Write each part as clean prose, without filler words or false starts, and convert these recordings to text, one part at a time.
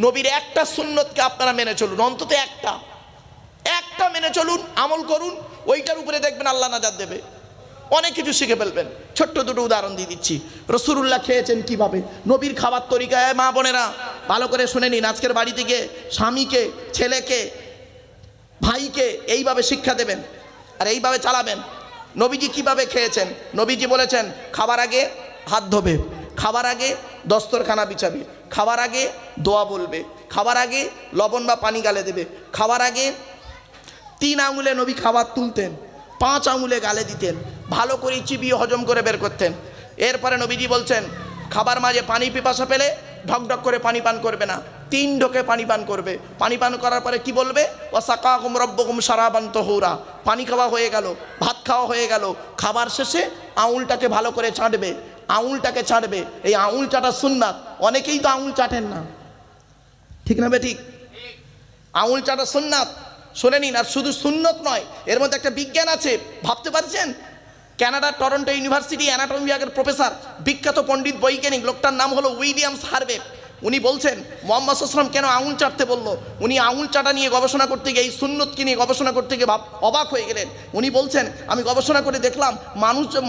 নবীর একটা সুন্নতকে আপনারা মেনে চলুন, অন্তত একটা মেনে চলুন, আমল করুন, ওইটার উপরে দেখবেন আল্লাহ নাজাত দেবে, অনেক কিছু শিখে ফেলবেন। ছোট্ট দুটো উদাহরণ দিয়ে দিচ্ছি। রাসূলুল্লাহ খেয়েছেন কিভাবে, নবীর খাবার তরিকায়। মা বোনেরা ভালো করে শুনে নিন, আজকের বাড়ি থেকে স্বামীকে, ছেলেকে, ভাইকে এইভাবে শিক্ষা দেবেন আর এইভাবে চালাবেন। নবীজি কিভাবে খেয়েছেন? নবীজি বলেছেন খাবার আগে হাত ধোবে, খাবার আগে দস্তরখানা বিছাবে, খাবার আগে দোয়া বলবে, খাবার আগে লবণ বা পানি গালে দেবে, খাবার আগে 3 আঙুলে নবী খাবার তুলতেন, 5 আঙুলে গালে দিতেন, ভালো করে চিবিয়ে হজম করে বের করতেন। এরপরে নবীজি বলছেন খাবার মাঝে পানি পিপাসা পেলে ঢকঢক করে পানি পান করবে না, 3 ঢোকে পানি পান করবে। পানি পান করার পরে কি বলবে? ওয়াসাকাকুম রব্বুকুম শারাবান তাহুরা। পানি খাওয়া হয়ে গেল, ভাত খাওয়া হয়ে গেল, খাবার শেষে আঙুলটাকে ভালো করে চাটবে, আঙুলটাকে চাটবে। এই আঙুল চাটা সুন্নাত। অনেকেই তো আঙুল চাটেন না, ঠিক না বে ঠিক? আঙুল চাটা সুন্নাত, শুনে নিন। আর শুধু সুন্নত নয়, এর মধ্যে একটা বিজ্ঞান আছে, ভাবতে পারছেন? কানাডার টরন্টো ইউনিভার্সিটি অ্যানাটমি বিভাগের প্রফেসর, বিখ্যাত পণ্ডিত বৈজ্ঞানিক, লোকটার নাম হলো উইলিয়ামস হার্ভে। উনি বলছেন মুহাম্মদ সাল্লাল্লাহু আলাইহি ওয়াসাল্লাম কেন আঙুল চাটতে বললো। উনি আঙুল চাটা নিয়ে গবেষণা করতে গিয়ে, এই সুন্নতকে নিয়ে গবেষণা করতে গিয়ে অবাক হয়ে গেলেন। উনি বলছেন আমি গবেষণা করে দেখলাম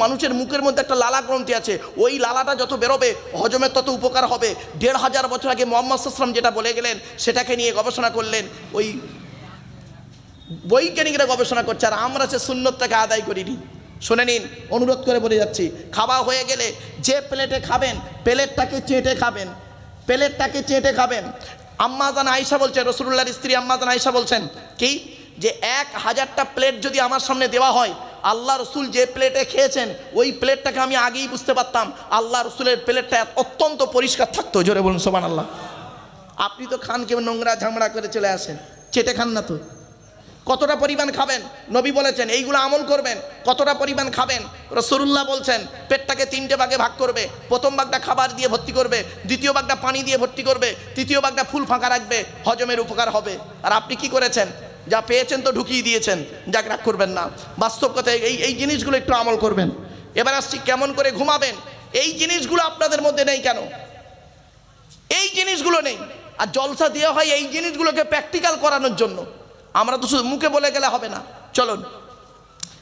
মানুষের মুখের মধ্যে একটা লালা গ্রন্থি আছে, ওই লালাটা যত বেরোবে হজমের তত উপকার হবে। 1500 বছর আগে মুহাম্মদ সাল্লাল্লাহু আলাইহি ওয়াসাল্লাম যেটা বলে গেলেন সেটাকে নিয়ে গবেষণা করলেন, ওই বৈজ্ঞানিকরা গবেষণা করছে, আর আমরা সে সুন্নতটাকে আদায় করিনি। শুনে নিন, অনুরোধ করে বলে যাচ্ছি, খাওয়া হয়ে গেলে যে প্লেটে খাবেন প্লেটটাকে চেটে খাবেন, প্লেটটাকে চেটে খাবেন। আম্মা জান আয়েশা বলছেন, রাসূলুল্লাহর স্ত্রী আম্মা জান আয়েশা বলছেন কি, যে 1000টা প্লেট যদি আমার সামনে দেওয়া হয়, আল্লাহ রসুল যে প্লেটে খেয়েছেন ওই প্লেটটাকে আমি আগেই বুঝতে পারতাম আল্লাহ রসুলের প্লেটটা অত্যন্ত পরিষ্কার থাকতো। জোরে বলুন সুবহানাল্লাহ। আপনি তো খান কেমন নোংরা ঝামড়া করে চলে আসেন, চেটে খান না তো। কতটা পরিমাণ খাবেন নবী বলেছেন, এইগুলো আমল করবেন। কতটা পরিমাণ খাবেন রাসূলুল্লাহ বলছেন, পেটটাকে 3টে ভাগে ভাগ করবে। প্রথম ভাগটা খাবার দিয়ে ভর্তি করবে, দ্বিতীয় ভাগটা পানি দিয়ে ভর্তি করবে, তৃতীয় ভাগটা ফুল ফাঁকা রাখবে, হজমের উপকার হবে। আর আপনি কি করেছেন? যা পেয়েছেন তো ঢুকিয়ে দিয়েছেন, যাক রাগ করবেন না। বাস্তব কথা, এই জিনিসগুলো একটু আমল করবেন। এবার আসছি কেমন করে ঘুমাবেন। এই জিনিসগুলো আপনাদের মধ্যে নেই কেন? এই জিনিসগুলো নেই। আর জলসা দেওয়া হয় এই জিনিসগুলোকে প্র্যাকটিক্যাল করানোর জন্য। আমরা তো শুধু মুখে বলে গেলে হবে না, চলুন।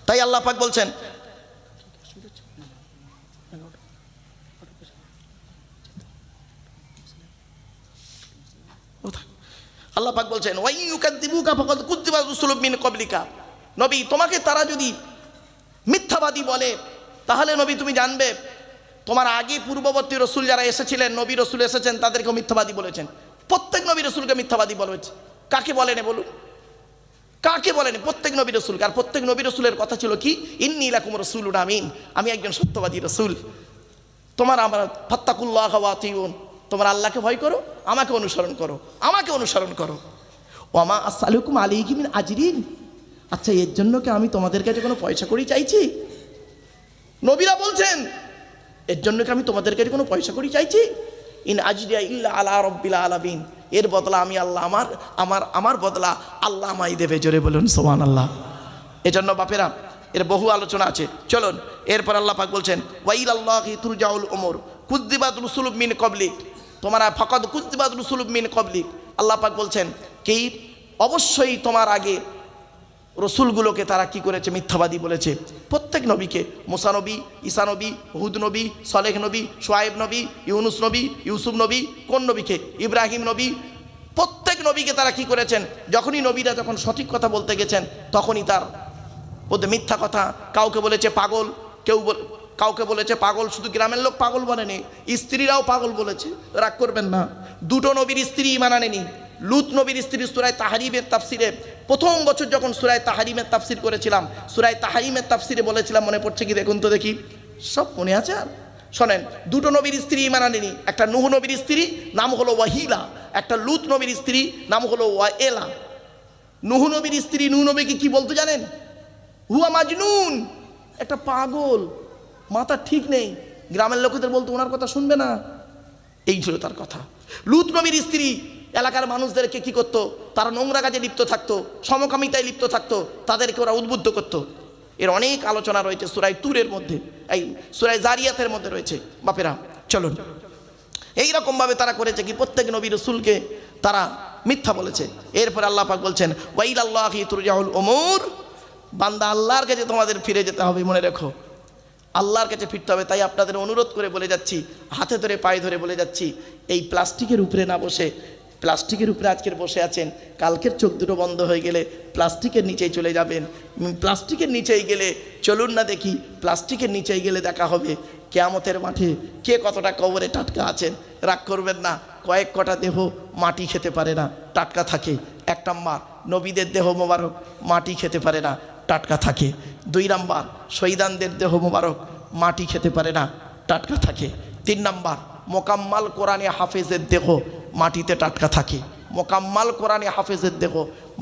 তাই আল্লাহ পাক বলছেন, আল্লাহ পাক বলছেন ওয়াই ইউকাযযিবুকা ফাকাদ কুযযিবাত রুসুলুম মিন ক্বাবলিকা। নবী তোমাকে তারা যদি মিথ্যাবাদী বলে, তাহলে নবী তুমি জানবে তোমার আগে পূর্ববর্তী রসুল যারা এসেছিলেন, নবী রসুল এসেছেন, তাদেরকেও মিথ্যাবাদী বলেছেন। প্রত্যেক নবী রসুলকে মিথ্যাবাদী বলেছে। কাকে বলেন বলুন? কাকে বলেন? প্রত্যেক নবী রসুলকে। আর প্রত্যেক নবী রসুলের কথা ছিল কি, ইন্নী লাকুম রাসূলুন আমিন, আমি একজন সত্যবাদী রসুল। তোমার আমার ফাত্তাকুল্লাহ ওয়া আতিউন, তোমার আল্লাহকে ভয় করো, আমাকে অনুসরণ করো, আমাকে অনুসরণ করো। ওয়ামা আসআলুকুম আলাইহি মিন আজরিন, আচ্ছা এর জন্য কি আমি তোমাদের কাছে কোনো পয়সা কড়ি চাইছি? নবীরা বলছেন এর জন্য কি আমি তোমাদের কাছে কোনো পয়সা কড়ি চাইছি? ইন আজরিয়া ইল্লা আলা রাব্বিল আলামিন, এর বদলা আমি আল্লাহ, আমার বদলা আল্লাহ আমায় দেবে। জোরে বলুন সুবহানাল্লাহ। এজন্য বাপেরা এর বহু আলোচনা আছে, চলুন। এরপর আল্লাহ পাক বলছেন ওয়াইলাল্লাহি তুরজাউল উমুর কুযযিবাত রুসুলুম মিন ক্বাবলিক, তোমরা ফাকাদ কুযযিবাত রুসুলুম মিন ক্বাবলিক। আল্লাহ পাক বলছেন কি, অবশ্যই তোমার আগে রসুলগুলোকে তারা কি করেছে? মিথ্যাবাদী বলেছে। প্রত্যেক নবীকে, মুসা নবী, ঈসা নবী, হুদ নবী, সালেহ নবী, শুআয়ব নবী, ইউনুস নবী, ইউসুফ নবী, কোন নবীকে? ইব্রাহিম নবী। প্রত্যেক নবীকে তারা কি করেছেন? যখনই নবীরা যখন সঠিক কথা বলতে গেছেন তখনই তার মধ্যে মিথ্যা কথা। কাউকে বলেছে পাগল, কাউকে বলেছে পাগল, শুধু গ্রামের লোক পাগল বলেনি, স্ত্রীরাও পাগল বলেছে। রাগ করবেন না, 2টো নবীর স্ত্রী ঈমান আনেনি। লুত নবীর স্ত্রী সূরা তাহরিমের তাফসিরে, প্রথম বছর যখন সূরা তাহরিমের তাফসির করেছিলাম, সূরা তাহরিমের তাফসিরে বলেছিলাম, মনে পড়ছে কি দেখুন তো দেখি, সব মনে আছে? আর শোনেন, 2টো নবীর স্ত্রী ঈমান আনেনি। একটা নূহ নবীর স্ত্রী, নাম হলো ওয়াহিলা। একটা লুত নবীর স্ত্রী, নাম হলো ওয়াইলা। নূহ নবীর স্ত্রী নূহ নবীকে কি বলতো জানেন? হুয়া মাজনুন, একটা পাগল, মাথা ঠিক নেই। গ্রামের লোকেদের বলতো ওনার কথা শুনবে না, এই ছিল তার কথা। লুত নবীর স্ত্রী এলাকার মানুষদেরকে কি করতো? তারা নোংরা কাজে লিপ্ত থাকতো, সমকামিতায় লিপ্ত থাকতো, তাদেরকে ওরা উদ্বুদ্ধ করতো। এর অনেক আলোচনা রয়েছে সূরা তুরের মধ্যে, এই সূরা জারিয়াতের মধ্যে রয়েছে। বাপেরা চলুন, এইরকমভাবে তারা করেছে কি, প্রত্যেক নবী রসুলকে তারা মিথ্যা বলেছে। এরপর আল্লাহ পাক বলছেন ওয়াইলাল্লাহি তুরজাউল উমুর, বান্দা আল্লাহর কাছে তোমাদের ফিরে যেতে হবে, মনে রেখো আল্লাহর কাছে ফিরতে হবে। তাই আপনাদের অনুরোধ করে বলে যাচ্ছি, হাতে ধরে পায়ে ধরে বলে যাচ্ছি, এই প্লাস্টিকের উপরে না বসে, প্লাস্টিকের উপরে আজকের বসে আছেন, কালকের চোখ দুটো বন্ধ হয়ে গেলে প্লাস্টিকের নিচেই চলে যাবেন। প্লাস্টিকের নিচেই গেলে চলুন না দেখি, প্লাস্টিকের নিচেই গেলে দেখা হবে কিয়ামতের মাঠে কে কতটা কবরে টাটকা আছেন। রাগ করবেন না, কয়েক কটা দেহ মাটি খেতে পারে না, টাটকা থাকে। 1 নাম্বার, নবীদের দেহ মোবারক মাটি খেতে পারে না, টাটকা থাকে। 2 নাম্বার, শহীদানদের দেহ মোবারক মাটি খেতে পারে না, টাটকা থাকে। 3 নাম্বার, মোকাম্মাল কোরআনে হাফেজের দেহ মাটিতে টাটকা থাকে। মোকাম্মাল কোরআনে হাফেজের দেহ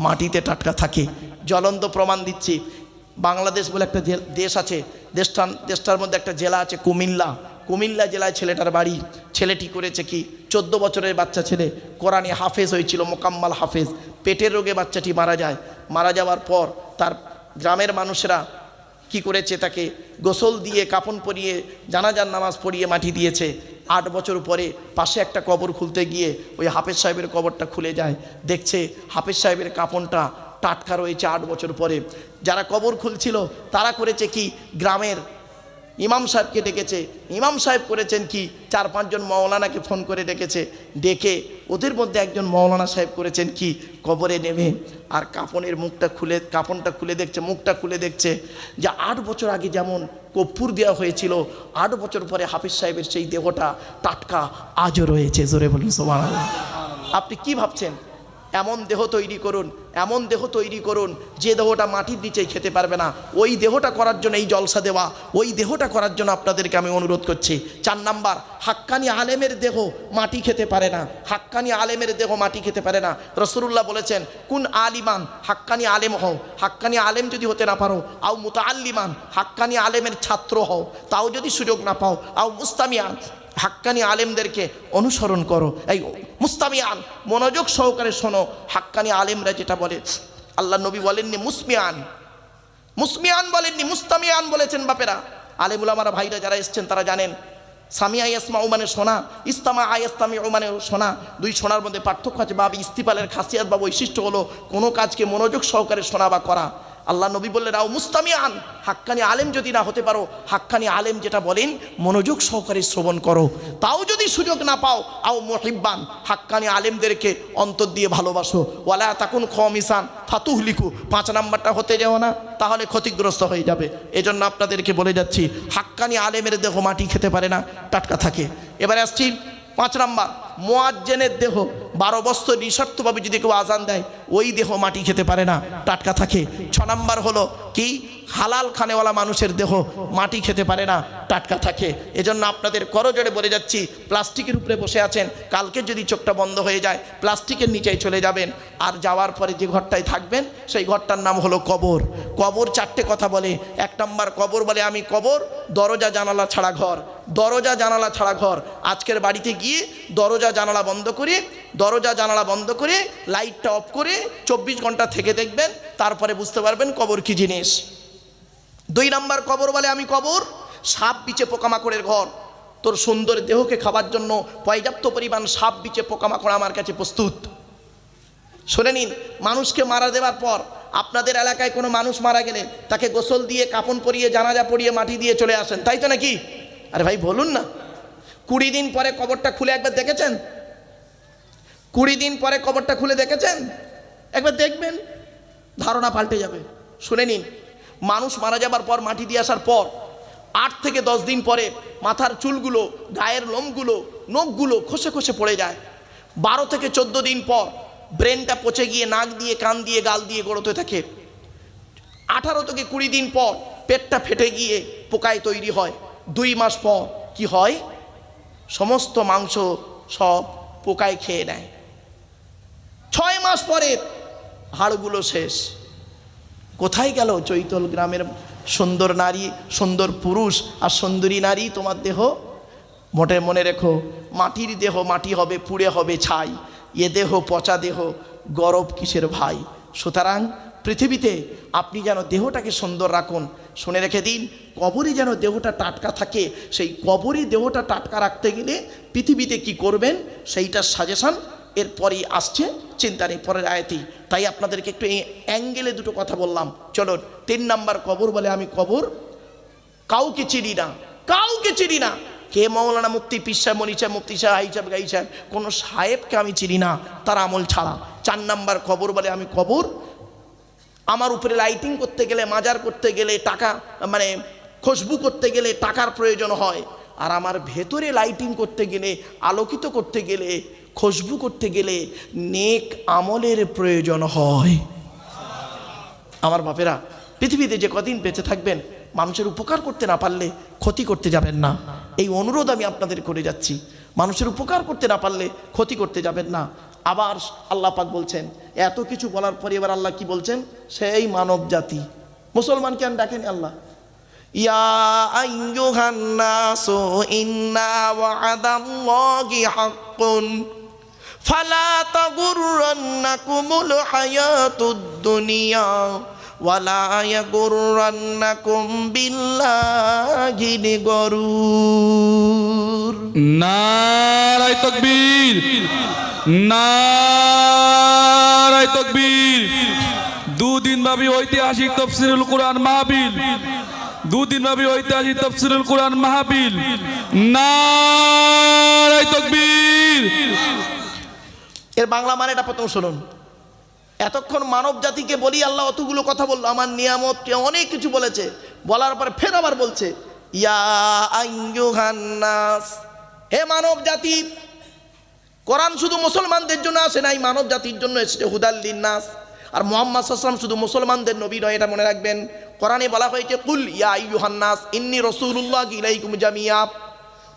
মাটিতে টাটকা থাকে। জ্বলন্ত প্রমাণ দিচ্ছি, বাংলাদেশ বলে একটা দেশ আছে, দেশটার মধ্যে একটা জেলা আছে কুমিল্লা জেলায় ছেলেটার বাড়ি। ছেলেটি করেছে কি, 14 বছরের বাচ্চা ছেলে, কোরআনে হাফেজ হয়েছিল, মোকাম্মাল হাফেজ। পেটের রোগে বাচ্চাটি মারা যায়। মারা যাওয়ার পর তার গ্রামের মানুষেরা কি করেছে, তাকে গোসল দিয়ে কাফন পরিয়ে জানাজার নামাজ পড়িয়ে মাটি দিয়েছে। 8 বছর পরে পাশে একটা কবর খুলতে গিয়ে ওই হাফেজ সাহেবের কবরটা খুলে যায়, দেখছে হাফেজ সাহেবের কাফনটা টাটকা রয়েছে 8 বছর পরে। যারা কবর খুলছিল তারা করেছে কি, গ্রামের ইমাম সাহেবকে ডেকেছে। ইমাম সাহেব করেছেন কি, 4-5 জন মৌলানাকে ফোন করে ডেকেছে। ডেকে ওদের মধ্যে একজন মৌলানা সাহেব করেছেন কি, কবরে নেমে আর কাফনটা খুলে দেখছে, মুখটা খুলে দেখছে যে 8 বছর আগে যেমন কর্পূর দেওয়া হয়েছিল, 8 বছর পরে হাফিজ সাহেবের সেই দেহটা টাটকা আজও রয়েছে। জোরে বলুন সুবহানাল্লাহ। আপনি কি ভাবছেন? এমন দেহ তৈরি করুন, এমন দেহ তৈরি করুন যে দেহটা মাটির নিচেই খেতে পারবে না। ওই দেহটা করার জন্য এই জলসা দেওয়া, ওই দেহটা করার জন্য আপনাদেরকে আমি অনুরোধ করছি। 4 নাম্বার, হাক্কানি আলেমের দেহ মাটি খেতে পারে না। হাক্কানি আলেমের দেহ মাটি খেতে পারে না। রাসূলুল্লাহ বলেছেন, কুন আলিমান, হাক্কানি আলেম হও। হাক্কানি আলেম যদি হতে না পারো, আও মুতাআল্লিমান, হাক্কানি আলেমের ছাত্র হও, তাও যদি সুযোগ না পাও, আও মুস্তামিয়ান, হাক্কানি আলেমদেরকে অনুসরণ করো। এই মুস্তামিয়ান, মনোযোগ সহকারে শোনো, হাক্কানি আলেমরা যেটা বলে, আল্লাহ নবী বলেননি মুসমিয়ান বলেননি, মুস্তামিয়ান বলেছেন। বাপেরা, আলেম উলামারা ভাইরা যারা এসছেন তারা জানেন, সামিয়া ইয়াসমাউ মানে শোনা, ইস্তামা আয়াস্তামিউ মানে শোনা। 2 শোনার মধ্যে পার্থক্য আছে। বা ইস্তিফালের খাসিয়াত বা বৈশিষ্ট্য হলো কোনো কাজকে মনোযোগ সহকারে শোনা বা করা। আল্লাহ নবী বললেন, আও মুস্তামিয়ান, হাক্কানি আলেম যদি না হতে পারো, হাক্কানি আলেম যেটা বলেন মনোযোগ সহকারে শ্রবণ করো। তাও যদি সুযোগ না পাও, আও মুহিব্বান, হাক্কানি আলেমদেরকে অন্তর দিয়ে ভালোবাসো। ওয়ালা তাকুন খামিসান ফাতুহলিকু, 5 নাম্বারটা হতে যাও না, তাহলে ক্ষতিগ্রস্ত হয়ে যাবে। এজন্য আপনাদেরকে বলে যাচ্ছি, হাক্কানি আলেমের দেহ মাটি খেতে পারে না, টাটকা থাকে। এবারে আসছি 5 নাম্বার, মুয়াজ্জিনের দেহ 12 বছর নিঃস্বার্থভাবে যদি কেউ আজান দেয়, ওই দেহ মাটি খেতে পারে না, টাটকা থাকে। 6 নাম্বার হলো কি, হালাল খানেওয়ালা মানুষের দেহ মাটি খেতে পারে না, টাটকা থাকে। এজন্য আপনাদের করজোড়ে বলে যাচ্ছি, প্লাস্টিকের উপরে বসে আছেন, কালকে যদি চোখটা বন্ধ হয়ে যায় প্লাস্টিকের নিচেই চলে যাবেন। আর যাওয়ার পরে যে ঘরটায় থাকবেন সেই ঘরটার নাম হলো কবর। কবর 4টে কথা বলে। 1 নাম্বার, কবর বলে আমি কবর, দরজা জানালা ছাড়া ঘর। দরজা জানালা ছাড়া ঘর। আজকের বাড়িতে গিয়ে দরজা জানালা বন্ধ করে লাইটটা অফ করে 24 ঘন্টা থেকে দেখবেন, তারপরে বুঝতে পারবেন কবর কি জিনিস। 2 নাম্বার, কবর বলে আমি কবর, সাপ বিচে পোকামাকড়ের ঘর। তোর সুন্দর দেহকে খাবার জন্য পর্যাপ্ত পরিমাণ সাপ বিচে পোকামাকড় আমার কাছে প্রস্তুত। শুনে নিন, মানুষকে মারা দেওয়ার পর আপনাদের এলাকায় কোনো মানুষ মারা গেলে তাকে গোসল দিয়ে কাফন পরিয়ে জানাজা পরিয়ে মাটি দিয়ে চলে আসেন, তাই তো নাকি? আরে ভাই বলুন না, 20 দিন পরে কবরটা খুলে একবার দেখেছেন? 20 দিন পরে কবরটা খুলে দেখেছেন? একবার দেখবেন, ধারণা পাল্টে যাবে। শুনে নিন, মানুষ মারা যাবার পর মাটি দিয়ে আসার পর 8 থেকে 10 দিন পরে মাথার চুলগুলো, গায়ের লোমগুলো, নখগুলো খসে খসে পড়ে যায়। 12 থেকে 14 দিন পর ব্রেনটা পচে গিয়ে নাক দিয়ে, কান দিয়ে, গাল দিয়ে গড়তে থাকে। 18 থেকে 20 দিন পর পেটটা ফেটে গিয়ে পোকায় তৈরি হয়। 2 মাস পর কি হয়? সমস্ত মাংস সব পোকায় খেয়ে নেয়। 6 মাস পরে হাড়গুলো শেষ। কোথায় গেল চৈতল গ্রামের সুন্দর নারী, সুন্দর পুরুষ আর সুন্দরী নারী? তোমার দেহ মোটে মনে রেখো, মাটির দেহ মাটি হবে, পুড়ে হবে ছাই। এ দেহ পচা দেহ, গরব কিসের ভাই? সুতরাং পৃথিবীতে আপনি যেন দেহটাকে সুন্দর রাখুন। শুনে রেখে দিন, কবরে যেন দেহটা টাটকা থাকে। সেই কবরে দেহটা টাটকা রাখতে গেলে পৃথিবীতে কি করবেন সেইটার সাজেশন এরপরই আসছে চিন্তা নেই পরের আয়াতেই। তাই আপনাদেরকে একটু এই অ্যাঙ্গেলে দুটো কথা বললাম। চলুন 3 নাম্বার কবর বলে আমি কবর কাউকে চিনি না, কাউকে চিনি না। কে মৌলানা মুফতি পীর সাহেব মনি সাহেব মুফতি সাহেব হাই সাহেব গাই সাহেব কোনো সাহেবকে আমি চিনি না তার আমল ছাড়া। 4 নাম্বার কবর বলে আমি কবর আমার উপরে লাইটিং করতে গেলে মাজার করতে গেলে টাকা মানে খুশবু করতে গেলে টাকার প্রয়োজন হয়, আর আমার ভেতরে লাইটিং করতে গেলে আলোকিত করতে গেলে খুশবু করতে গেলে নেক আমলের প্রয়োজন হয়। আমার বাপেরা পৃথিবীতে যে কদিন বেঁচে থাকবেন মানুষের উপকার করতে না পারলে ক্ষতি করতে যাবেন না, এই অনুরোধ আমি আপনাদের করে যাচ্ছি। মানুষের উপকার করতে না পারলে ক্ষতি করতে যাবেন না। আবার আল্লাহ পাক বলছেন, এত কিছু বলার পরে এবার আল্লাহ কি বলছেন, সেই মানব জাতি মুসলমানকে আমি ডাকেন আল্লাহ, ইয়া আইয়ুহান নাসু ইন্না ওয়া'দাল্লাহি হাক্কুন ফালা তাগুররান্নাকুমুল হায়াতুদ দুনিয়া ওয়ালা ইয়াগুররান্নাকুম বিল্লাহিল গরুর। নারায়ে তাকবীর, নারায়ে তাকবীর। 2 দিনব্যাপী ঐতিহাসিক তাফসীরুল কুরআন মাহফিল, 2 দিনব্যাপী ঐতিহাসিক তাফসীরুল কুরআন মাহফিল। নারায়ে তাকবীর। এর বাংলা মানেটা প্রথম শুনুন। এতক্ষণ মানব জাতিকে বলি আল্লাহ অতগুলো কথা বললো, আমার নিয়ামত অনেক কিছু বলেছে, বলার পর ফের আবার বলছে ইয়া আইয়ুহান নাস, হে মানব জাতি। কোরআন শুধু মুসলমানদের জন্য আসে নাই, মানব জাতির জন্য এসেছে হুদাল লিন্নাস। আর মুহাম্মদ সাল্লাল্লাহু আলাইহি ওয়াসাল্লাম শুধু মুসলমানদের নবী নয়, এটা মনে রাখবেন। কোরআনে বলা হয়েছে কুল ইয়া আইয়ুহান নাস ইন্নী রাসূলুল্লাহ ইলাইকুম জামিয়া।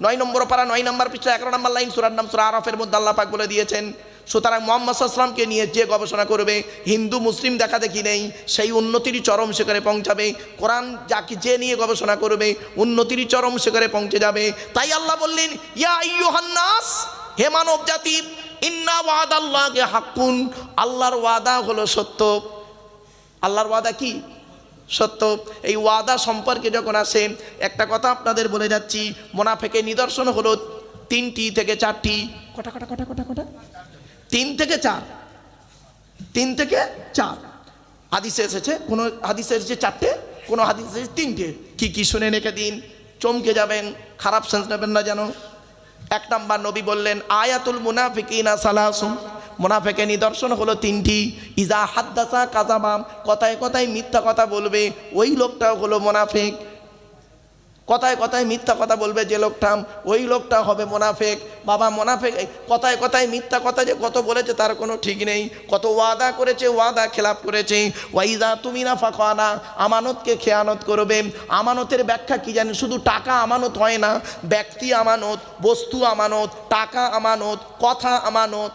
9 নম্বর পারা 9 নম্বর পৃষ্ঠা 11 নম্বর লাইন সূরার নাম সূরা আরাফের মধ্যে আল্লাহ পাক বলে দিয়েছেন। সুতরাং মুহাম্মদ সাল্লাল্লাহু আলাইহি ওয়াসাল্লামকে নিয়ে যে গবেষণা করবে, হিন্দু মুসলিম দেখা দেখি নেই, সেই উন্নতির চরম শিখরে পৌঁছাবে। কোরআন যাকে যে নিয়ে গবেষণা করবে উন্নতির চরম শিখরে পৌঁছে যাবে। তাই আল্লাহ বললেন ইয়া আইয়ুহান নাস, হে মানব জাতি, ইন্না ওয়াদাল্লাহি হাক্কুন, আল্লাহর ওয়াদা হলো সত্য। আল্লাহর ওয়াদা কি? সত্য। এই ওয়াদা সম্পর্কে যখন আসে একটা কথা আপনাদের বলে যাচ্ছি, মুনাফিকের নিদর্শন হলো 3টি থেকে 4টি। কটা কটা কটা কটা কটা 3 থেকে 4, 3 থেকে 4 হাদিসে এসেছে। কোনো হাদিসে এসেছে 4টে, কোনো হাদিসে এসেছে 3টে। কি কি শুনে রেখে দিন, চমকে যাবেন, খারাপ সেন্স নেবেন না যেন। 1 নাম্বার নবী বললেন আয়াতুল মুনাফিকিনা সালাসুন, মুনাফিকের নিদর্শন হলো 3টি। ইজা হাদ্দাসা কাযাবা, কথায় কথায় মিথ্যা কথা বলবে, ওই লোকটাও হলো মুনাফিক। কথায় কথায় মিথ্যা কথা বলবে যে লোকটা, ওই লোকটা হবে মুনাফিক। বাবা মুনাফিক কথায় কথায় মিথ্যা কথা যে কত বলেছে তার কোনো ঠিক নেই, কত ওয়াদা করেছে, ওয়াদা খেলাপ করেছে। ওয়াইজা তুমিনা ফাখানা, আমানতকে খেয়ানত করবে। আমানতের ব্যাখ্যা কি জানেন? শুধু টাকা আমানত হয় না, ব্যক্তি আমানত, বস্তু আমানত, টাকা আমানত, কথা আমানত,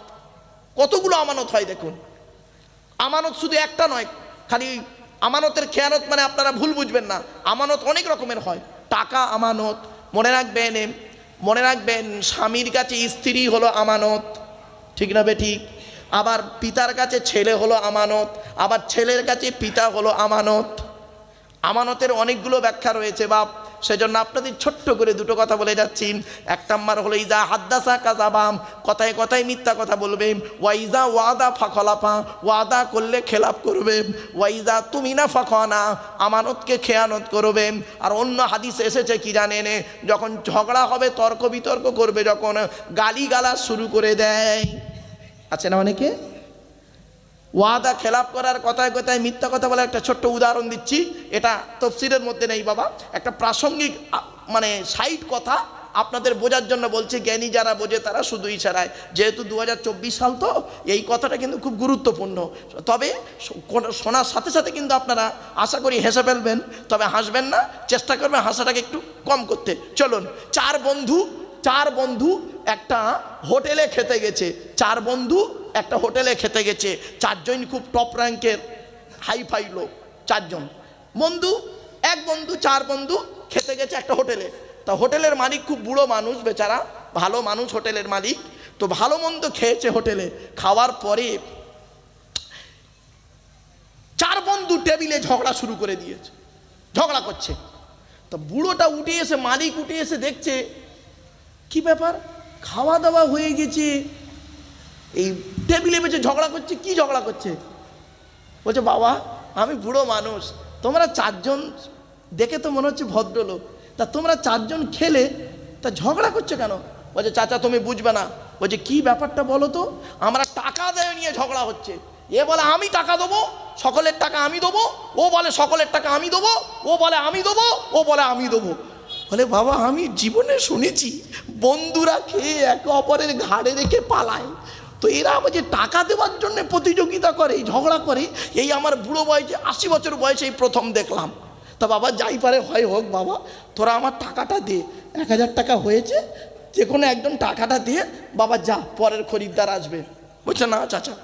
কতগুলো আমানত হয় দেখুন। আমানত শুধু একটা নয়, খালি আমানতের খেয়ানত মানে আপনারা ভুল বুঝবেন না, আমানত অনেক রকমের হয়। টাকা আমানত, মনে রাখবেন, মনে রাখবেন স্বামীর কাছে স্ত্রী হলো আমানত, ঠিক না বেঠিক? আবার পিতার কাছে ছেলে হলো আমানত, আবার ছেলের কাছে পিতা হলো আমানত। আমানতের অনেকগুলো ব্যাখ্যা রয়েছে বাপ, সেজন্য আপনাদের ছোট্ট করে দুটো কথা বলে যাচ্ছি। 1 নাম্বার হলো ইজা হাদ্দাসা কাযাবাম, কথায় কথায় মিথ্যা কথা বলবে। ওয়াইজা ওয়াদা ফাখলাফা, ওয়াদা করলে খেলাপ করবে। ওয়াইজা তুমিনা ফাখানা, আমানতকে খেয়ানত করবে। আর অন্য হাদিস এসেছে কি জানেন, যখন ঝগড়া হবে, তর্ক বিতর্ক করবে, যখন গালিগালাজ শুরু করে দেয়, আছে না অনেকে, ওয়াদা খেলাপ করার, কথায় কথায় মিথ্যা কথা বলে। একটা ছোট্ট উদাহরণ দিচ্ছি, এটা তফসিরের মধ্যে নেই বাবা, একটা প্রাসঙ্গিক মানে সাইড কথা আপনাদের বোঝার জন্য বলছি। জ্ঞানী যারা বোঝে তারা শুধু ইশারায়, যেহেতু 2024 সাল তো এই কথাটা কিন্তু খুব গুরুত্বপূর্ণ। তবে শোনার সাথে সাথে কিন্তু আপনারা আশা করি হেসে ফেলবেন, তবে হাসবেন না, চেষ্টা করবেন হাসাটাকে একটু কম করতে। চলুন, 4 বন্ধু একটা হোটেলে খেতে গেছে। 4 বন্ধু একটা হোটেলে খেতে গেছে, 4 জন খুব টপ র্যাঙ্কের হাইফাই লোক। 4 জন বন্ধু, 1 বন্ধু, 4 বন্ধু খেতে গেছে একটা হোটেলে। তা হোটেলের মালিক খুব বুড়ো মানুষ, বেচারা ভালো মানুষ হোটেলের মালিক। তো ভালো মন্দ খেয়েছে হোটেলে, খাওয়ার পরে 4 বন্ধু টেবিলে ঝগড়া শুরু করে দিয়েছে, ঝগড়া করছে। তো বুড়োটা উঠে এসে, মালিক উঠে এসে দেখছে কি ব্যাপার, খাওয়া দাওয়া হয়ে গেছে, এই টেবিলে বসে ঝগড়া করছে। কি ঝগড়া করছে? বলছে বাবা আমি বুড়ো মানুষ, তোমরা চারজন দেখে তো মনে হচ্ছে ভদ্রলোক, তা তোমরা চারজন খেলে তা ঝগড়া করছো কেন? বলছে চাচা তুমি বুঝবে না। বলছে কি ব্যাপারটা বলো তো? আমরা টাকা দেয় নিয়ে ঝগড়া হচ্ছে। এ বলে আমি টাকা দেবো, সকলের টাকা আমি দেবো, ও বলে সকলের টাকা আমি দেবো, ও বলে আমি দেবো, ও বলে আমি দেবো। বলে বাবা আমি জীবনে শুনেছি বন্ধুরা খেয়ে একে অপরের ঘাড়ে রেখে পালায়, তো এরা বলছে টাকা দেওয়ার জন্য প্রতিযোগিতা করে, ঝগড়া করে। এই আমার বুড়ো বয়সে 80 বছর বয়সে এই প্রথম দেখলাম। তা বাবা যাই পারে হয় হোক, বাবা তোরা আমার টাকাটা দে, 1000 টাকা হয়েছে, যে কোনো একজন টাকাটা দিয়ে বাবা যা, পরের খরিদ্দার আসবে। বলছে না চাচা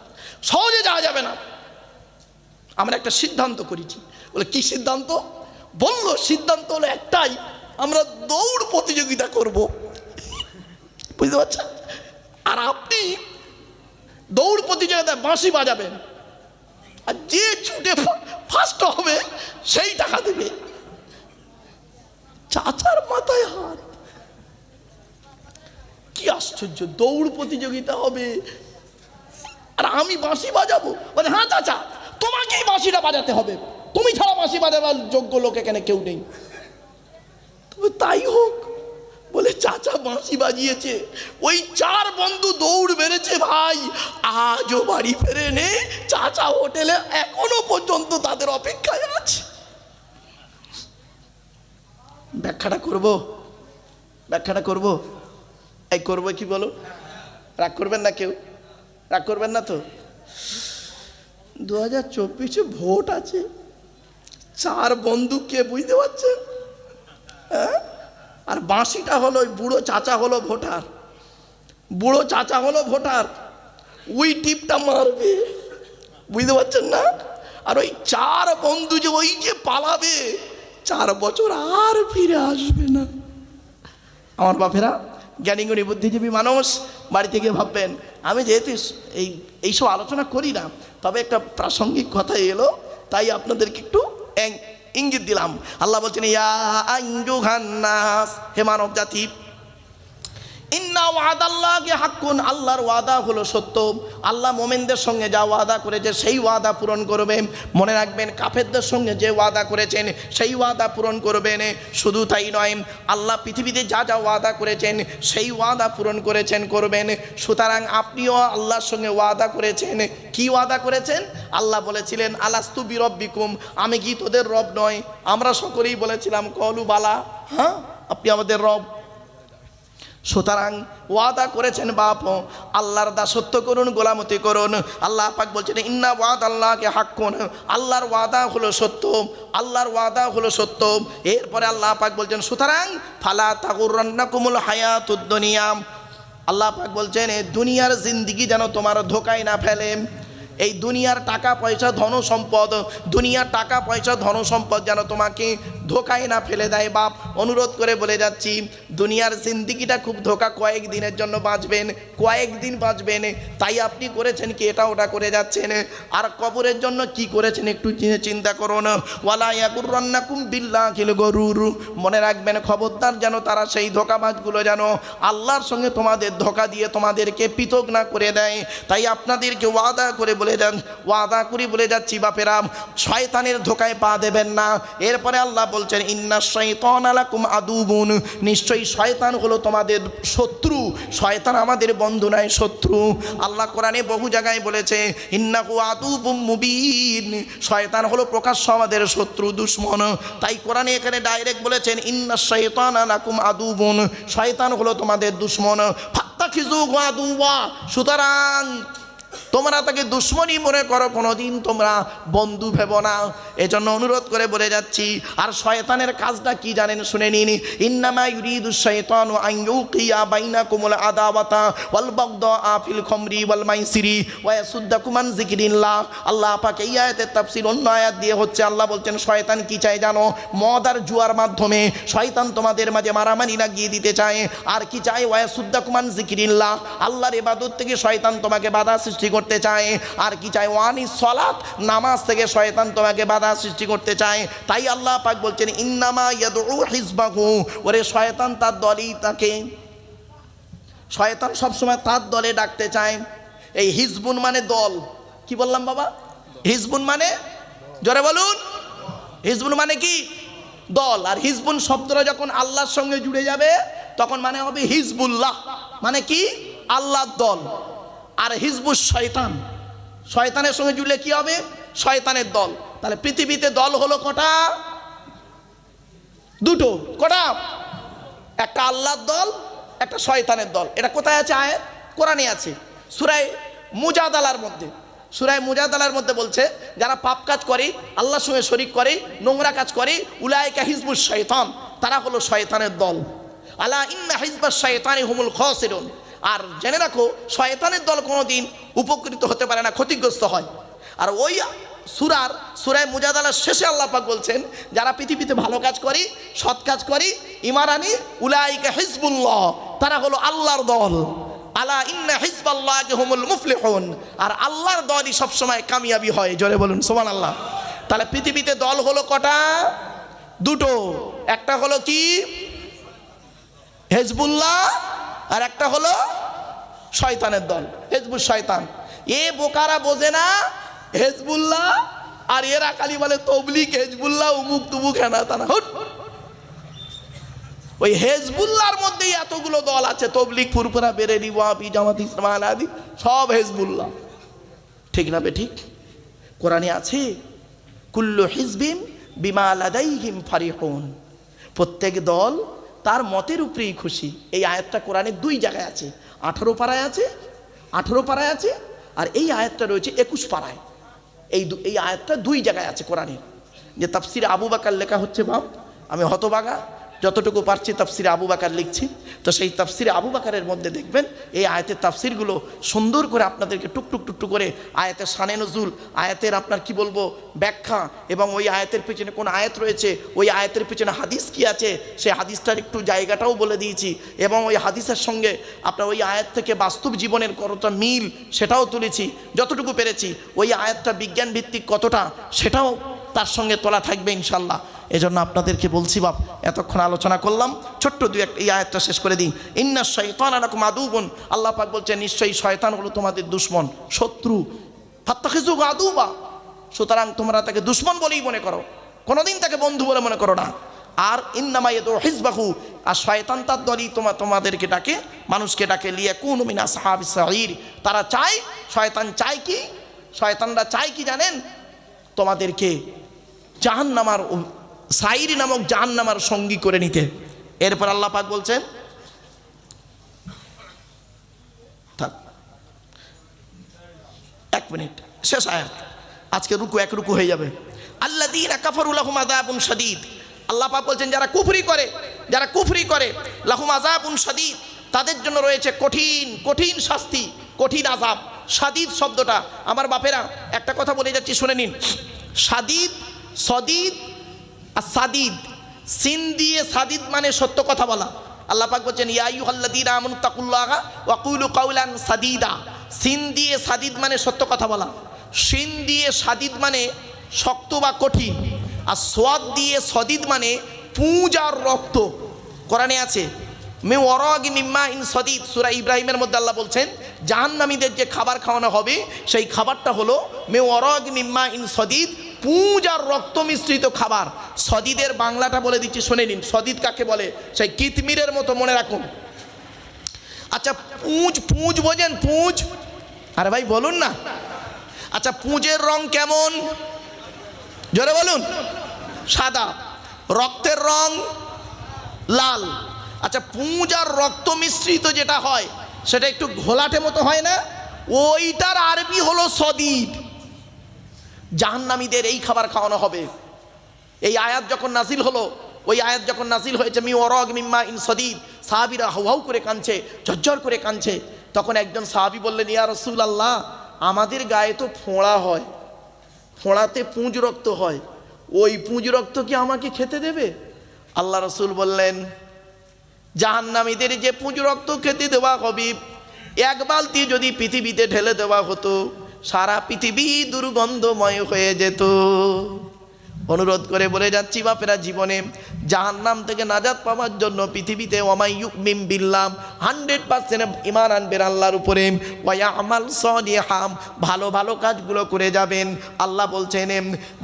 সহজে যাওয়া যাবে না, আমরা একটা সিদ্ধান্ত করেছি। বলে কি সিদ্ধান্ত? বললো সিদ্ধান্ত হলো একটাই, আমরা দৌড় প্রতিযোগিতা করব। বুঝতে পারছেন? আর আপনি দৌড় প্রতিযোগিতায় বাঁশি বাজাবেন, আর যে ছুটে ফার্স্ট হবে সেই টাকা দেবে। চাচার মাথায় হাত। কি আশ্চর্য, দৌড় প্রতিযোগিতা হবে আর আমি বাঁশি বাজাবো? বলে হ্যাঁ চাচা তোমাকেই বাঁশিটা বাজাতে হবে, তুমি ছাড়া বাঁশি বাজাবার যোগ্য লোক এখানে কেউ নেই। তবে তাই হোক। বলে চাচা বাঁশি বাজিয়েছে, ওই 4 বন্ধু দৌড় বেড়েছে ভাই, আজও বাড়ি ফেরে নে। চাচা হোটেলে এখনো পর্যন্ত তাদের অপেক্ষায় আছে। ব্যাখ্যাটা করব এই করবো কি বলো? রাগ করবেন না কেউ? রাগ করবেন না তো? 2024 ভোট আছে, 4 বন্ধু কে বুঝতে পারছেন? হ্যাঁ, আর বাঁশিটা হলো ওই বুড়ো চাচা হলো ভোটার, বুড়ো চাচা হলো ভোটার, ওই টিপটা মারবে। বুঝতে পারছেন না? আর ওই 4 বন্ধু যে ওই যে পালাবে, 4 বছর আর ফিরে আসবে না। আমার বাপেরা জ্ঞানীগুণী বুদ্ধিজীবী মানুষ, বাড়ি থেকে ভাববেন আমি যেহেতু এইসব আলোচনা করি না, তবে একটা প্রাসঙ্গিক কথা এলো তাই আপনাদেরকে একটু ইঙ্গিত দিলাম। আল্লাহ বলছেন ইয়া আইয়ুহান নাস, হে মানব জাতি, ইন্না ওয়াদাল্লাহি হাক্কুন, আল্লাহর ওয়াদা হলো সত্য। আল্লাহ মোমেনদের সঙ্গে যা ওয়াদা করেছে সেই ওয়াদা পূরণ করবেন। মনে রাখবেন কাফেরদের সঙ্গে যে ওয়াদা করেছেন সেই ওয়াদা পূরণ করবেন। শুধু তাই নয়, আল্লাহ পৃথিবীতে যা যা ওয়াদা করেছেন সেই ওয়াদা পূরণ করেছেন, করবেন। সুতরাং আপনিও আল্লাহর সঙ্গে ওয়াদা করেছেন। কি ওয়াদা করেছেন? আল্লাহ বলেছিলেন আলাস্তু বিরব্বিকুম, আমি কি তোদের রব নয়? আমরা সকলেই বলেছিলাম কলু বালা, হ্যাঁ আপনি আমাদের রব। সুতরাং ওয়াদা করেছেন বাপ, আল্লাহর দাসত্ব করুন, গোলামতি করুন। আল্লাহ পাক বলছেন ইন্না ওয়াদাল্লাহি হাক্কুন, আল্লাহর ওয়াদা হলো সত্য, আল্লাহর ওয়াদা হলো সত্য। এরপরে আল্লাহ পাক বলছেন সুতরাং ফালা তাগুররান্নাকুমুল হায়াতুদ দুনিয়া, আল্লাহ পাক বলছেন এই দুনিয়ার জিন্দিগি যেন তোমার ধোকায় না ফেলে। এই দুনিয়ার টাকা পয়সা ধন সম্পদ, দুনিয়ার টাকা পয়সা ধন সম্পদ যেন তোমাকে ধোকায় না ফেলে দেয়। বাপ অনুরোধ করে বলে যাচ্ছি, দুনিয়ার জিন্দিগিটা খুব ধোকা, কয়েকদিনের জন্য বাঁচবেন, কয়েকদিন বাঁচবেন, তাই আপনি করেছেন কি এটা ওটা করে যাচ্ছেন। আর কবরের জন্য কি করেছেন একটু চিন্তা করুন। ওয়ালা ইয়াগুররান্নাকুম বিল্লাহিল গরুর, মনে রাখবেন খবরদার যেন তারা সেই ধোকাবাজগুলো যেন আল্লাহর সঙ্গে তোমাদের ধোকা দিয়ে তোমাদেরকে পৃথক না করে দেয়। তাই আপনাদেরকে ওয়াদা করে ওয়াদা করি বলে যাচ্ছি বাপেরা, শয়তানের ধোকায় পা দেবেন না। এরপরে আল্লাহ বলছেন ইন্না শাইতানা লাকুম আদুবুন, নিশ্চয়ই শয়তান হলো তোমাদের শত্রু। শয়তান আমাদের বন্ধু নয়, শত্রু। আল্লাহ কোরআনে বহু জায়গায় বলেছে ইন্নাহু আদুবুম মুবিন, শয়তান হলো প্রকাশ্য আমাদের শত্রু, দুশমন। তাই কোরআনে এখানে ডাইরেক্ট বলেছেন ইন্না শাইতানা লাকুম আদুবুন, শয়তান হলো তোমাদের দুশমন। ফাত্তাখিযুহু আদুওয়া, সুতরাং তোমরা তাকে দুশ্মনী মনে করো, কোনোদিন তোমরা বন্ধু ভেবো না। এজন্য অনুরোধ করে বলে যাচ্ছি। আর শয়তানের কাজটা কি জানেন? শুনে নিন। ইন্নামা ইউরিদুশ শাইতানু আন ইউকিয়া বাইনাকুমুল আদাওয়াতা ওয়াল বাগদা ফিল খামরি ওয়াল মাইসিরি ওয়া ইয়াসুদ্দাকুম আন যিকরিল্লাহ। আল্লাহ পাক এই আয়াতের তাফসীর অন্য আয়াত দিয়ে হচ্ছে, আল্লাহ বলছেন শয়তান কি চায় জানো? মদ আর জুয়ার মাধ্যমে শয়তান তোমাদের মাঝে মারামারি লাগিয়ে দিতে চায়। আর কি চায়? ওয়া ইয়াসুদ্দাকুম আন যিকরিল্লাহ, আল্লাহর ইবাদত থেকে শয়তান তোমাকে বাধা সৃষ্টি করতে চায়। আর কি চায়? ওয়ানিস সালাত, নামাজ থেকে শয়তান তোমাকে বাধা সৃষ্টি করতে চায়। তাই আল্লাহ পাক বলছেন ইন্নামা ইয়াদউ হিজবাহু, ওরে শয়তান তার দলই তাকে, শয়তান সবসময় তার দলে ডাকতে চায়। এই হিজবুন মানে দল। কি বললাম বাবা? হিজবুন মানে, জোরে বলুন, হিজবুন মানে কি? দল। আর হিজবুন শব্দটা যখন আল্লাহর সঙ্গে জুড়ে যাবে তখন মানে হবে হিজবুল্লাহ, মানে কি? আল্লাহর দল। আর হিজবুস শয়তান, শয়তানের সঙ্গে জুড়লে কি হবে? শয়তানের দল। তাহলে পৃথিবীতে দল হলো কটা? দুটো। কটা? একটা আল্লাহর দল, একটা শয়তানের দল। এটা কোথায় আছে? আয়াত কোরআনে আছে, সূরা মুজাদালার মধ্যে। সূরা মুজাদালার মধ্যে বলছে যারা পাপ কাজ করে, আল্লাহর সঙ্গে শরীক করে, নোংরা কাজ করে, উলাইকা হিজবুশ শয়তান, তারা হলো শয়তানের দল। আলা ইন্না হিজবাশ শয়তানি হুমুল খাসিরুন। আর জেনে রাখো শয়তানের দল কোনোদিন উপকৃত হতে পারে না, ক্ষতিগ্রস্ত হয়। আর ওই সূরা মুজাদালার শেষে আল্লাহ পাক বলছেন যারা পৃথিবীতে ভালো কাজ করে, সৎ কাজ করে, ঈমান আনে, উলাইকা হিজবুল্লাহ, তারা হলো আল্লাহর দল। আলা ইন্না হিজবাল্লাহি হুমুল মুফলিহুন। আর আল্লাহর দলই সবসময় কামিয়াবি হয়। জোরে বলুন সুবহানাল্লাহ। তাহলে পৃথিবীতে দল হলো কটা? দুটো। একটা হলো কি? হিজবুল্লাহ, আর একটা হলো শয়তানের দল, হিজবুস শয়তান। এ বোকারা বোঝে না হিজবুল্লাহ, আর এরা খালি বলে তবলিগ, হিজবুল্লাহ, উমুক তুমুক, হেনা তানা। ওই হেজবুল্লাহর মধ্যেই এতগুলো দল আছে, তবলিগ, ফুরফুরা, বেরেলি, ওয়াহাবি, জামাত ইসলাম, আলাদি, সব হেজবুল্লাহ। ঠিক না বে ঠিক? কোরআনে আছে কুল্লু হিজবিন বিমা লাদাইহিম ফারিহুন, প্রত্যেক দল তার মতের উপরেই খুশি। এই আয়াতটা কোরআনে দুই জায়গায় আছে, 18 পারায় আছে, 18 পারায় আছে, আর এই আয়াতটা রয়েছে 21 পারায়। এই আয়াতটা দুই জায়গায় আছে কোরআনের। যে তাফসিরে আবু বাকার লেখা হচ্ছে, বাপ আমি হতবাগা, যতটুকু পারছি তাফসিরে আবু বাকার লিখছি। তো সেই তাফসিরে আবু বাকারের মধ্যে দেখবেন এই আয়াতের তাফসিরগুলো সুন্দর করে আপনাদেরকে টুকটুক টুকটুক করে আয়াতের শানে নজুল, আয়াতের আপনার কি বলবো ব্যাখ্যা, এবং ওই আয়াতের পেছনে কোন আয়াত রয়েছে, ওই আয়াতের পেছনে হাদিস কি আছে, সেই হাদিসটার একটু জায়গাটাও বলে দিয়েছি, এবং ওই হাদিসের সঙ্গে আপনার ওই আয়াত থেকে বাস্তব জীবনের কতটা মিল সেটাও তুলেছি যতটুকু পেরেছি। ওই আয়াতটা বিজ্ঞান ভিত্তিক কতটা সেটাও তার সঙ্গে তোলা থাকবে ইনশাল্লাহ। এজন্য আপনাদেরকে বলছি বাপ, এতক্ষণ আলোচনা করলাম, ছোট্ট এই আয়াতটা শেষ করে দিই। ইন্না শাইতানা লাকুম আদুবুন, আল্লাহ পাক বলছেন নিশ্চয়ই শয়তান হলো তোমাদের দুশমন, শত্রু। ফাত্তাখিযুহু আদুবা, সুতরাং তোমরা তাকে দুশমন বলেই মনে করো, কোনোদিন তাকে বন্ধু বলে মনে করো না। আর ইন্নামা ইয়াদউ হিজবাহু, আর শয়তান তার দলই তোমাদেরকে ডাকে, মানুষকে ডাকে, লিয়াকুনু মিন আসহাবিস সাঈর, তারা চায়, শয়তান চায় কি? শয়তানরা চায় কি জানেন? তোমাদেরকে জাহান্নামার, সাইরি নামক জাহান্নামার সঙ্গী করে নিতে। এরপর আল্লাহ পাক বলছেন, থাক 1 মিনিট, শেষ আয়াত, আজকে রুকু এক রুকু হয়ে যাবে। আল্লাযীনা কাফারু লাহুম আযাবুন শাদীদ, আল্লাহ পাক বলছেন যারা কুফরি করে লাহুম আযাবুন শাদীদ, তাদের জন্য রয়েছে কঠিন কঠিন শাস্তি, কঠিন আযাব। শাদীদ শব্দটা আমার বাপেরা একটা কথা বলে যাচ্ছি, শুনে নিন। শাদীদ, সদীদ আর সাদিদ, সিন দিয়ে সাদিদ মানে সত্য কথা বলা। আল্লাহ পাক বলছেন ইয়া আইয়ুহাল্লাযীনা আমানু তাকুল্লাহা ওয়া কুলু কাওলান সাদীদা। সিন দিয়ে সাদিদ মানে সত্য কথা বলা, শিন দিয়ে সাদিদ মানে শক্ত বা কঠিন, আর সোয়াদ দিয়ে সদিদ মানে পুঁজ আর রক্ত। কোরআনে আছে মে ওয়ারাগি মিম্মা ইন সদিদ, সূরা ইব্রাহিমের মধ্যে আল্লাহ বলছেন জাহান্নামীদের যে খাবার খাওয়ানো হবে সেই খাবারটা হলো মে ওয়ারাগি মিম্মা ইন সদিদ, পুঁজ আর রক্ত মিশ্রিত খাবার। সদিদের বাংলাটা বলে দিচ্ছি, শুনে নিন। সদিদ কাকে বলে? সেই কিতমিরের মতো, মনে রাখুন। আচ্ছা পুঁজ বোঝেন? পুঁজ, আরে ভাই বলুন না। আচ্ছা পুঁজের রং কেমন? জোরে বলুন। সাদা। রক্তের রং লাল। আচ্ছা পুঁজ আর রক্ত মিশ্রিত যেটা হয় সেটা একটু ঘোলাটে মতো হয় না? ওইটার আরবি হলো সদিদ। জাহান্নামীদের এই খাবার খাওয়ানো হবে। এই আয়াত যখন নাজিল হলো, ওই আয়াত যখন নাজিল হয়েছে মি ওয়ারাগ মিম্মা ইন সদিদ, সাহাবীরা হাউ করে কাঁদছে, ঝরঝর করে কাঁদছে। তখন একজন সাহাবী বললেন ইয়া রাসূলুল্লাহ, আমাদের গায়ে তো ফোঁড়া হয়, ফোঁড়াতে পুঁজ রক্ত হয়, ওই পুঁজ রক্ত কি আমাকে খেতে দেবে? আল্লাহ রাসূল বললেন জাহান্নামীদের যে পুঁজ রক্ত খেতে দেওয়া হবে, 1 বালতি যদি পৃথিবীতে ঢেলে দেওয়া হতো সারা পৃথিবী দুর্গন্ধময় হয়ে যেত। অনুরোধ করে বলে যাচ্ছি বাপেরা, জীবনে জাহান্নাম থেকে নাজাত পাওয়ার জন্য পৃথিবীতে ওয়ামাই ইউমিন বিল্লাহ 100% ঈমান আনবেন আল্লাহর উপরে, ওয়া ইয়ামাল সলিহাম ভালো ভালো কাজগুলো করে যাবেন। আল্লাহ বলছেন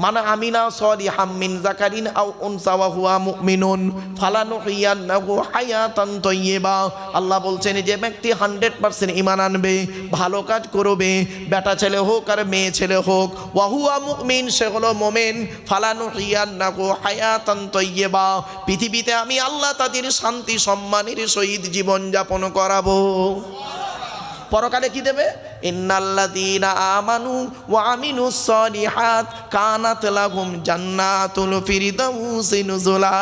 মান আমিলা সলিহাম মিন যাকারিন আও উনসা ওয়া হুয়া মুমিনুন ফালানুহিয়ান্নাহু হায়াতান তাইয়্যিবা। আল্লাহ বলছেন যে ব্যক্তি 100% ঈমান আনবে, ভালো কাজ করবে, বেটা ছেলে হোক আর মেয়ে ছেলে হোক, ওয়া হুয়া মুমিন, সে হলো মুমিন, ফালানুহিয়ান্নাহু হায়াতান তাইয়্যিবা, পৃথিবীতে আমি আল্লাহ তাদের শান্তি সম্মানের সহিত জীবন যাপন করাবো। পরকালে কি দেবে? ইন্নাল্লাযীনা আমানু ওয়া আমিলুস সলিহাত কানাত লাহুম জান্নাতুল ফিরদাউসি নুজুলা।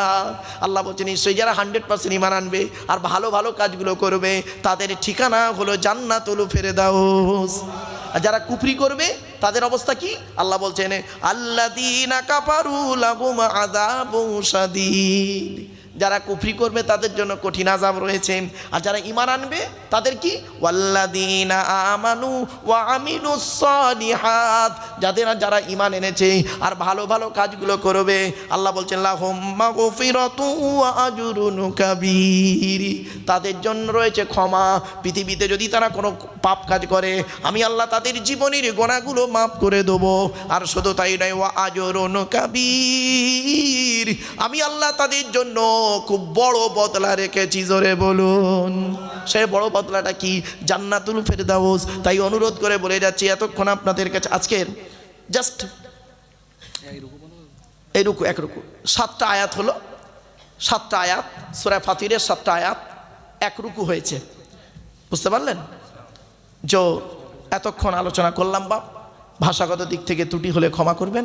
আল্লাহ বলছেন নিশ্চয়ই যারা 100% ঈমান আনবে আর ভালো ভালো কাজগুলো করবে তাদের ঠিকানা হলো জান্নাতুল ফিরদাউস। আর যারা কুফরি করবে তাদের অবস্থা কি? আল্লাহ বলছেন আল্লাযীনা কাফারু লাহুম আযাবুন শাদীদ, যারা কুফরি করবে তাদের জন্য কঠিন আযাব রয়েছে। আর যারা ঈমান আনবে তাদের কি? ওয়াল্লাযীনা আমানু ওয়া আমিলুস সলিহাত, যারা ঈমান এনেছে আর ভালো ভালো কাজগুলো করবে, আল্লাহ বলছেন লাহুম মাগফিরাতু ওয়া আজরুন কাবীর, তাদের জন্য রয়েছে ক্ষমা। পৃথিবীতে যদি তারা কোনো পাপ কাজ করে আমি আল্লাহ তাদের জীবনের গুনাহগুলো মাফ করে দেবো। আর শুধু তাই নয়, ওয়া আজরুন কাবীর, আমি আল্লাহ তাদের জন্য খুব বড় বদলা রেখেছি। জোরে বলুন, সেই বড় বদলাটা কি? জান্নাতুল ফেরদাউস। তাই অনুরোধ করে বলে যাচ্ছি এতক্ষণ আপনাদের কাছে আজকের জাস্ট এই রুকু এক রুকু 7টা আয়াত হলো, 7টা আয়াত সূরা ফাতিরের 7টা আয়াত, এক রুকু হয়েছে। বুঝতে পারলেন? এতক্ষণ আলোচনা করলাম, বাপ ভাষাগত দিক থেকে ত্রুটি হলে ক্ষমা করবেন।